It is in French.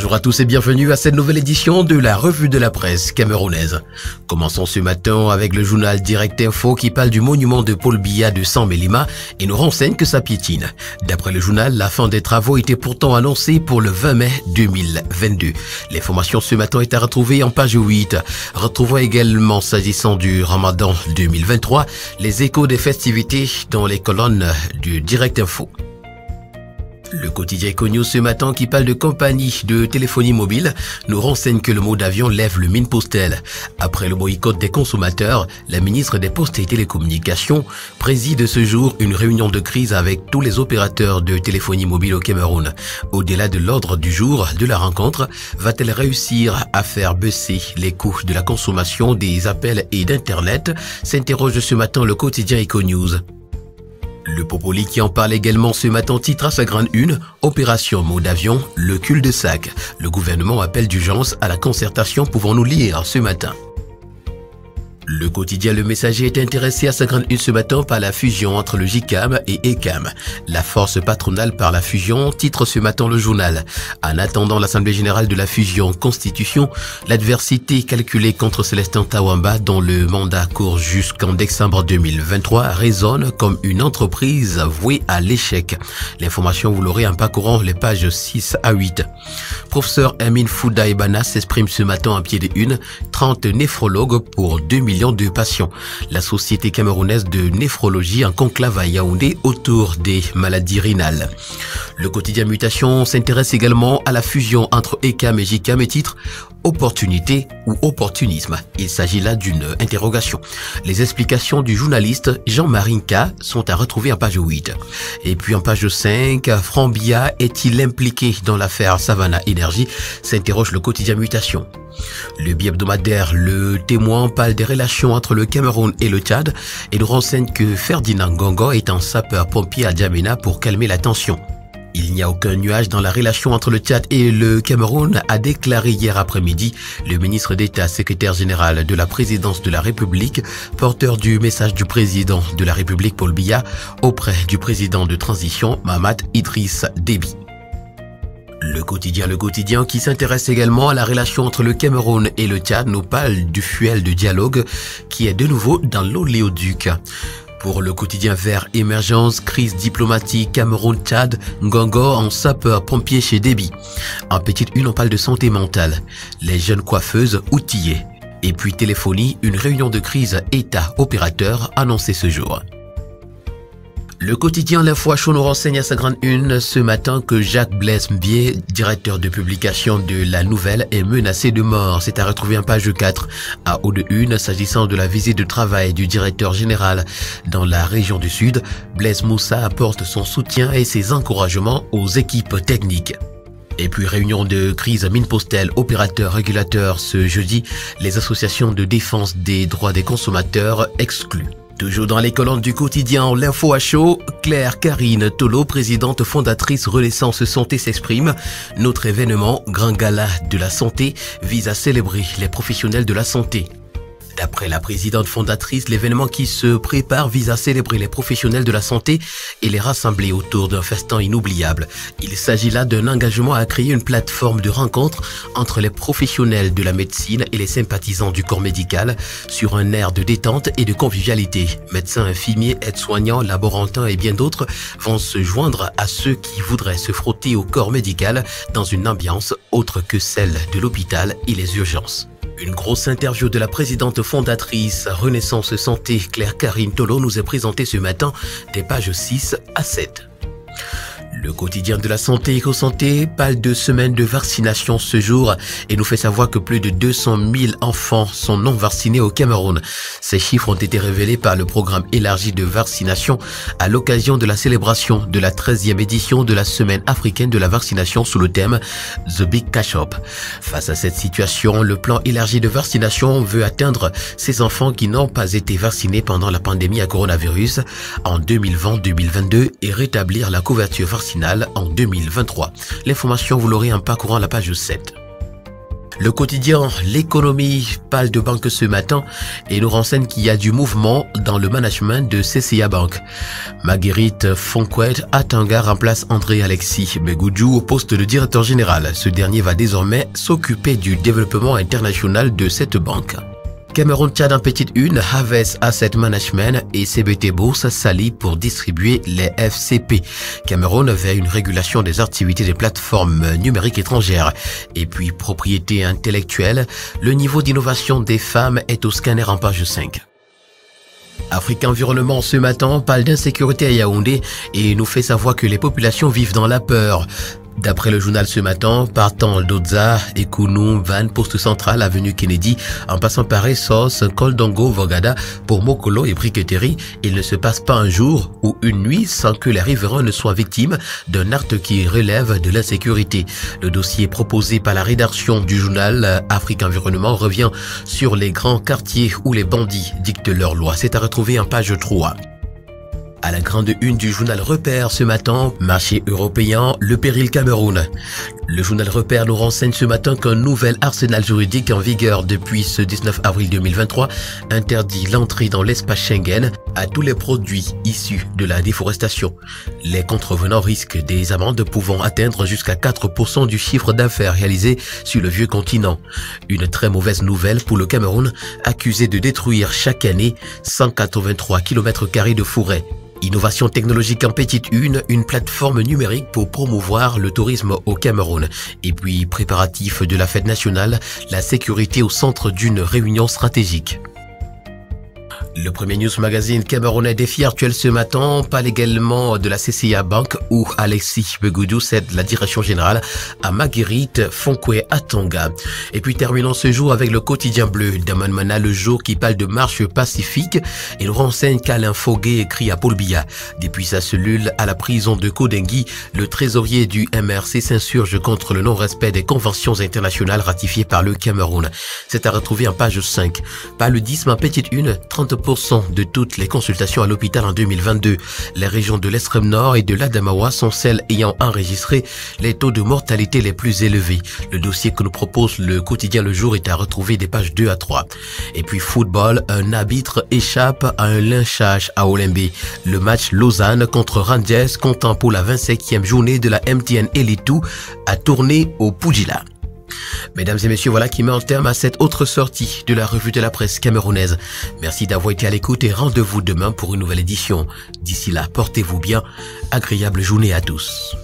Bonjour à tous et bienvenue à cette nouvelle édition de la revue de la presse camerounaise. Commençons ce matin avec le journal Direct Info qui parle du monument de Paul Biya de San-Mélima et nous renseigne que ça piétine. D'après le journal, la fin des travaux était pourtant annoncée pour le 20 mai 2022. L'information ce matin est à retrouver en page 8. Retrouvons également, s'agissant du Ramadan 2023, les échos des festivités dans les colonnes du Direct Info. Le quotidien Econews ce matin qui parle de compagnie de téléphonie mobile nous renseigne que le mot d'avion lève le mine postel. Après le boycott des consommateurs, la ministre des Postes et Télécommunications préside ce jour une réunion de crise avec tous les opérateurs de téléphonie mobile au Cameroun. Au-delà de l'ordre du jour de la rencontre, va-t-elle réussir à faire baisser les coûts de la consommation des appels et d'Internet, s'interroge ce matin le quotidien Econews. Le Popoli qui en parle également ce matin titre à sa grande une « Opération mot d'avion, le cul-de-sac ». Le gouvernement appelle d'urgence à la concertation, pouvons-nous lire ce matin. Le quotidien Le Messager est intéressé à sa grande une ce matin par la fusion entre le JCAM et ECAM. La force patronale par la fusion, titre ce matin le journal. En attendant l'Assemblée générale de la fusion Constitution, l'adversité calculée contre Célestin Tawamba, dont le mandat court jusqu'en décembre 2023, résonne comme une entreprise vouée à l'échec. L'information, vous l'aurez en parcourant les pages 6 à 8. Professeur Amin Fouda Ebana s'exprime ce matin à pied de une, 30 néphrologues pour 2 millions de patients. La Société camerounaise de néphrologie en conclave à Yaoundé autour des maladies rénales. Le quotidien Mutation s'intéresse également à la fusion entre ECAM et JCAM et titre opportunité ou opportunisme. Il s'agit là d'une interrogation. Les explications du journaliste Jean-Marie Nka sont à retrouver en page 8. Et puis en page 5, Franck Biya est-il impliqué dans l'affaire Savannah Énergie, s'interroge le quotidien Mutation. Le bi-hebdomadaire Le Témoin parle des relations entre le Cameroun et le Tchad et nous renseigne que Ferdinand Ngongo est un sapeur-pompier à Djamena pour calmer la tension. Il n'y a aucun nuage dans la relation entre le Tchad et le Cameroun, a déclaré hier après-midi le ministre d'État, secrétaire général de la présidence de la République, porteur du message du président de la République Paul Biya auprès du président de transition Mahamat Idriss Déby. Le quotidien qui s'intéresse également à la relation entre le Cameroun et le Tchad nous parle du fuel de dialogue qui est de nouveau dans l'oléoduc. Pour le quotidien Vert Émergence, crise diplomatique Cameroun-Tchad, Ngongo en sapeur-pompier chez Déby. En petite une, on parle de santé mentale, les jeunes coiffeuses outillées. Et puis téléphonie, une réunion de crise État-opérateur annoncée ce jour. Le quotidien L'Info Chaud nous renseigne à sa grande une ce matin que Jacques Blaise Mbié, directeur de publication de La Nouvelle, est menacé de mort. C'est à retrouver en page 4. À haut de une, s'agissant de la visite de travail du directeur général dans la région du Sud, Blaise Moussa apporte son soutien et ses encouragements aux équipes techniques. Et puis réunion de crise mine postel opérateur régulateur ce jeudi, les associations de défense des droits des consommateurs exclues. Toujours dans les colonnes du quotidien L'Info à chaud, Claire Karine Tolo, présidente fondatrice Renaissance Santé s'exprime. Notre événement, Grand Gala de la Santé, vise à célébrer les professionnels de la santé. D'après la présidente fondatrice, l'événement qui se prépare vise à célébrer les professionnels de la santé et les rassembler autour d'un festin inoubliable. Il s'agit là d'un engagement à créer une plateforme de rencontre entre les professionnels de la médecine et les sympathisants du corps médical sur un air de détente et de convivialité. Médecins, infirmiers, aides-soignants, laborantins et bien d'autres vont se joindre à ceux qui voudraient se frotter au corps médical dans une ambiance autre que celle de l'hôpital et les urgences. Une grosse interview de la présidente fondatrice Renaissance Santé, Claire Karine Tolo, nous est présentée ce matin des pages 6 à 7. Le quotidien de la santé EcoSanté parle de semaine de vaccination ce jour et nous fait savoir que plus de 200 000 enfants sont non vaccinés au Cameroun. Ces chiffres ont été révélés par le programme élargi de vaccination à l'occasion de la célébration de la 13e édition de la semaine africaine de la vaccination sous le thème The Big Catch Up. Face à cette situation, le plan élargi de vaccination veut atteindre ces enfants qui n'ont pas été vaccinés pendant la pandémie à coronavirus en 2020-2022 et rétablir la couverture vaccinale en 2023. L'information, vous l'aurez en parcourant la page 7. Le quotidien L'économie parle de banque ce matin et nous renseigne qu'il y a du mouvement dans le management de CCA Bank. Marguerite Fonkwet Atanga remplace André Alexis Begoudjou au poste de directeur général. Ce dernier va désormais s'occuper du développement international de cette banque. Cameroun-Tchad en petite une, Havès Asset Management et CBT Bourse s'allient pour distribuer les FCP. Cameroun vers une régulation des activités des plateformes numériques étrangères. Et puis propriété intellectuelle, le niveau d'innovation des femmes est au scanner en page 5. Afrique Environnement ce matin parle d'insécurité à Yaoundé et nous fait savoir que les populations vivent dans la peur. D'après le journal ce matin, partant d'Odza, Ekounou, Van, Poste Centrale, Avenue Kennedy, en passant par Essos, Koldongo, Vogada, pour Mokolo et Briqueterie, il ne se passe pas un jour ou une nuit sans que les riverains ne soient victimes d'un acte qui relève de l'insécurité. Le dossier proposé par la rédaction du journal Afrique Environnement revient sur les grands quartiers où les bandits dictent leurs lois. C'est à retrouver en page 3. À la grande une du journal Repère ce matin, marché européen, le péril Cameroun. Le journal Repère nous renseigne ce matin qu'un nouvel arsenal juridique en vigueur depuis ce 19 avril 2023 interdit l'entrée dans l'espace Schengen à tous les produits issus de la déforestation. Les contrevenants risquent des amendes pouvant atteindre jusqu'à 4% du chiffre d'affaires réalisé sur le vieux continent. Une très mauvaise nouvelle pour le Cameroun, accusé de détruire chaque année 183 km² de forêt. Innovation technologique en petite une plateforme numérique pour promouvoir le tourisme au Cameroun. Et puis, préparatif de la fête nationale, la sécurité au centre d'une réunion stratégique. Le premier news magazine camerounais défi actuel ce matin parle également de la CCA Bank où Alexis Begoudjou cède la direction générale à Marguerite Fonkwet Atanga. Et puis terminons ce jour avec le quotidien bleu d'Amanmana le jour qui parle de marche pacifique et nous renseigne qu'Alain Foguet écrit à Paul Biya. Depuis sa cellule à la prison de Kodengui, le trésorier du MRC s'insurge contre le non-respect des conventions internationales ratifiées par le Cameroun. C'est à retrouver en page 5. Paludisme en petite une, 30% de toutes les consultations à l'hôpital en 2022. Les régions de l'extrême nord et de l'Adamawa sont celles ayant enregistré les taux de mortalité les plus élevés. Le dossier que nous propose le quotidien Le Jour est à retrouver des pages 2 à 3. Et puis football, un arbitre échappe à un lynchage à Olembe. Le match Lausanne contre Rangers comptant pour la 25e journée de la MTN Elite 2 a tourné au Pugila. Mesdames et messieurs, voilà qui met en terme à cette autre sortie de la revue de la presse camerounaise. Merci d'avoir été à l'écoute et rendez-vous demain pour une nouvelle édition. D'ici là, portez-vous bien. Agréable journée à tous.